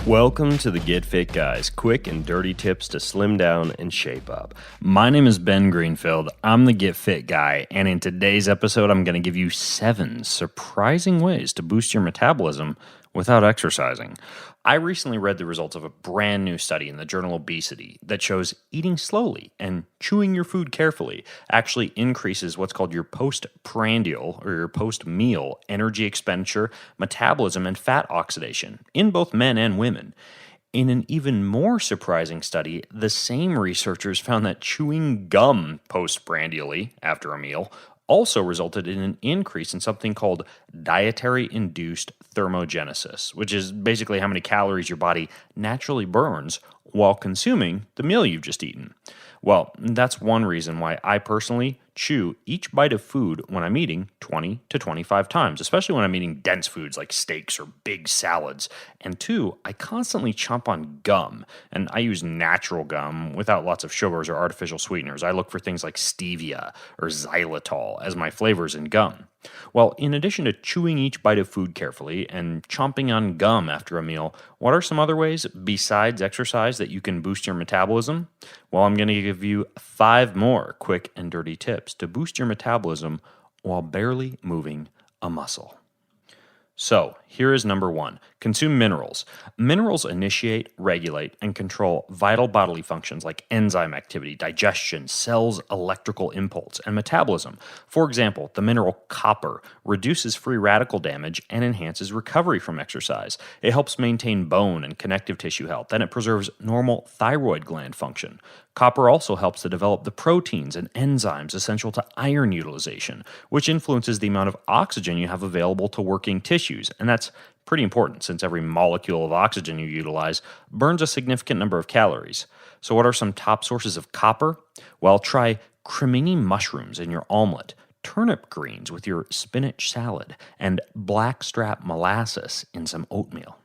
Welcome to the Get Fit Guys, quick and dirty tips to slim down and shape up. My name is Ben Greenfield. I'm the Get Fit Guy, and in today's episode, I'm going to give you 7 surprising ways to boost your metabolism without exercising. I recently read the results of a brand new study in the journal Obesity that shows eating slowly and chewing your food carefully actually increases what's called your postprandial or your post-meal energy expenditure, metabolism, and fat oxidation in both men and women. In an even more surprising study, the same researchers found that chewing gum postprandially after a meal also resulted in an increase in something called dietary-induced thermogenesis, which is basically how many calories your body naturally burns while consuming the meal you've just eaten. Well, that's one reason why I personally chew each bite of food when I'm eating 20 to 25 times, especially when I'm eating dense foods like steaks or big salads. And 2, I constantly chomp on gum, and I use natural gum without lots of sugars or artificial sweeteners. I look for things like stevia or xylitol as my flavors in gum. Well, in addition to chewing each bite of food carefully and chomping on gum after a meal, what are some other ways besides exercise that you can boost your metabolism? Well, I'm going to give you 5 more quick and dirty tips to boost your metabolism while barely moving a muscle. So, here is number 1. Consume minerals. Minerals initiate, regulate, and control vital bodily functions like enzyme activity, digestion, cells' electrical impulse, and metabolism. For example, the mineral copper reduces free radical damage and enhances recovery from exercise. It helps maintain bone and connective tissue health, and it preserves normal thyroid gland function. Copper also helps to develop the proteins and enzymes essential to iron utilization, which influences the amount of oxygen you have available to working tissues, and that's pretty important since every molecule of oxygen you utilize burns a significant number of calories. So what are some top sources of copper? Well, try cremini mushrooms in your omelet, turnip greens with your spinach salad, and blackstrap molasses in some oatmeal.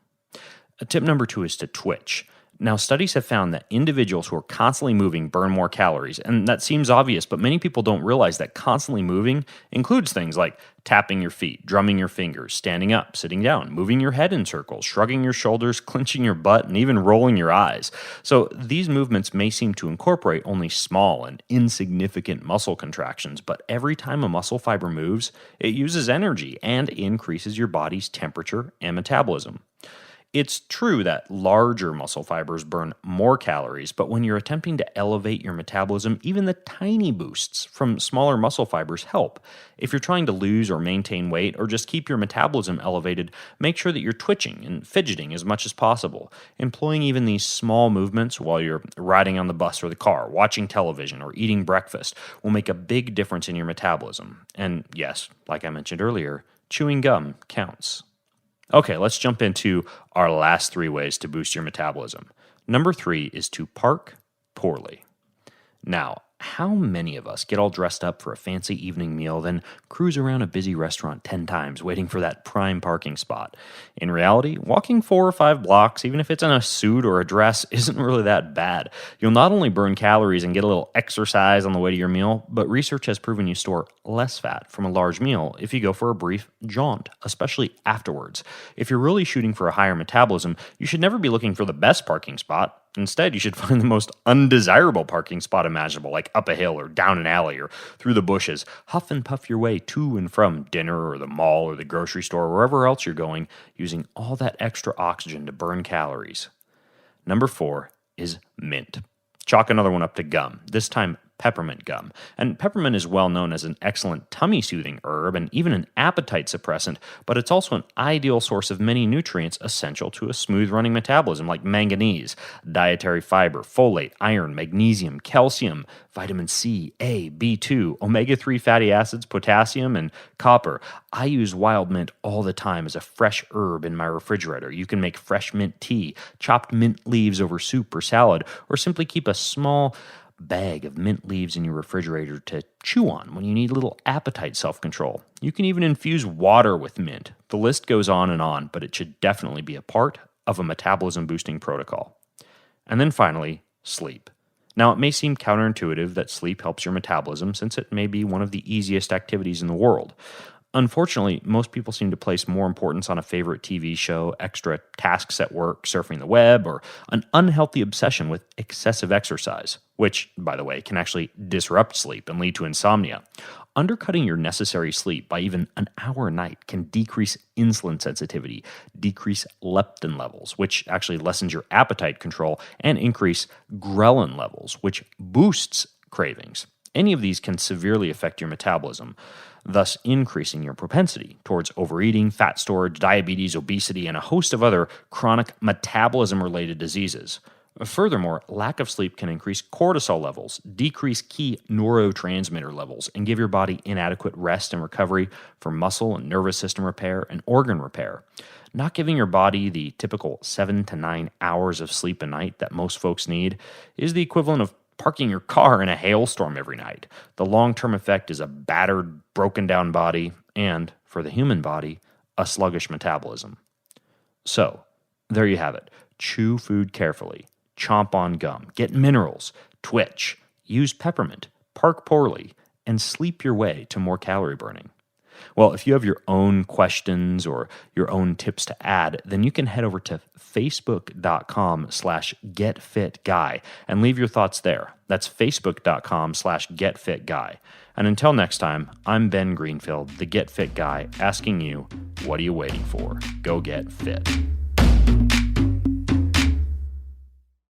Tip number 2 is to twitch. Now, studies have found that individuals who are constantly moving burn more calories, and that seems obvious, but many people don't realize that constantly moving includes things like tapping your feet, drumming your fingers, standing up, sitting down, moving your head in circles, shrugging your shoulders, clenching your butt, and even rolling your eyes. So these movements may seem to incorporate only small and insignificant muscle contractions, but every time a muscle fiber moves, it uses energy and increases your body's temperature and metabolism. It's true that larger muscle fibers burn more calories, but when you're attempting to elevate your metabolism, even the tiny boosts from smaller muscle fibers help. If you're trying to lose or maintain weight or just keep your metabolism elevated, make sure that you're twitching and fidgeting as much as possible. Employing even these small movements while you're riding on the bus or the car, watching television, or eating breakfast will make a big difference in your metabolism. And yes, like I mentioned earlier, chewing gum counts. Okay, let's jump into our last 3 ways to boost your metabolism. Number 3 is to park poorly. Now, how many of us get all dressed up for a fancy evening meal, then cruise around a busy restaurant 10 times waiting for that prime parking spot? In reality, walking 4 or 5 blocks, even if it's in a suit or a dress, isn't really that bad. You'll not only burn calories and get a little exercise on the way to your meal, but research has proven you store less fat from a large meal if you go for a brief jaunt, especially afterwards. If you're really shooting for a higher metabolism, you should never be looking for the best parking spot. Instead, you should find the most undesirable parking spot imaginable, like up a hill or down an alley or through the bushes. Huff and puff your way to and from dinner or the mall or the grocery store, or wherever else you're going, using all that extra oxygen to burn calories. Number 4 is mint. Chalk another one up to gum, this time peppermint gum. And peppermint is well known as an excellent tummy-soothing herb and even an appetite suppressant, but it's also an ideal source of many nutrients essential to a smooth-running metabolism like manganese, dietary fiber, folate, iron, magnesium, calcium, vitamin C, A, B2, omega-3 fatty acids, potassium, and copper. I use wild mint all the time as a fresh herb in my refrigerator. You can make fresh mint tea, chopped mint leaves over soup or salad, or simply keep a small bag of mint leaves in your refrigerator to chew on when you need a little appetite self-control. You can even infuse water with mint. The list goes on, but it should definitely be a part of a metabolism boosting protocol. And then finally, sleep. Now, it may seem counterintuitive that sleep helps your metabolism since it may be one of the easiest activities in the world. Unfortunately, most people seem to place more importance on a favorite TV show, extra tasks at work, surfing the web, or an unhealthy obsession with excessive exercise, which, by the way, can actually disrupt sleep and lead to insomnia. Undercutting your necessary sleep by even an hour a night can decrease insulin sensitivity, decrease leptin levels, which actually lessens your appetite control, and increase ghrelin levels, which boosts cravings. Any of these can severely affect your metabolism, thus increasing your propensity towards overeating, fat storage, diabetes, obesity, and a host of other chronic metabolism-related diseases. Furthermore, lack of sleep can increase cortisol levels, decrease key neurotransmitter levels, and give your body inadequate rest and recovery for muscle and nervous system repair and organ repair. Not giving your body the typical 7 to 9 hours of sleep a night that most folks need is the equivalent of parking your car in a hailstorm every night. The long-term effect is a battered, broken down body and, for the human body, a sluggish metabolism. So, there you have it. Chew food carefully. Chomp on gum. Get minerals. Twitch. Use peppermint. Park poorly. And sleep your way to more calorie burning. Well, if you have your own questions or your own tips to add, then you can head over to facebook.com/getfitguy and leave your thoughts there. That's facebook.com/getfitguy. And until next time, I'm Ben Greenfield, the Get Fit Guy, asking you, what are you waiting for? Go get fit.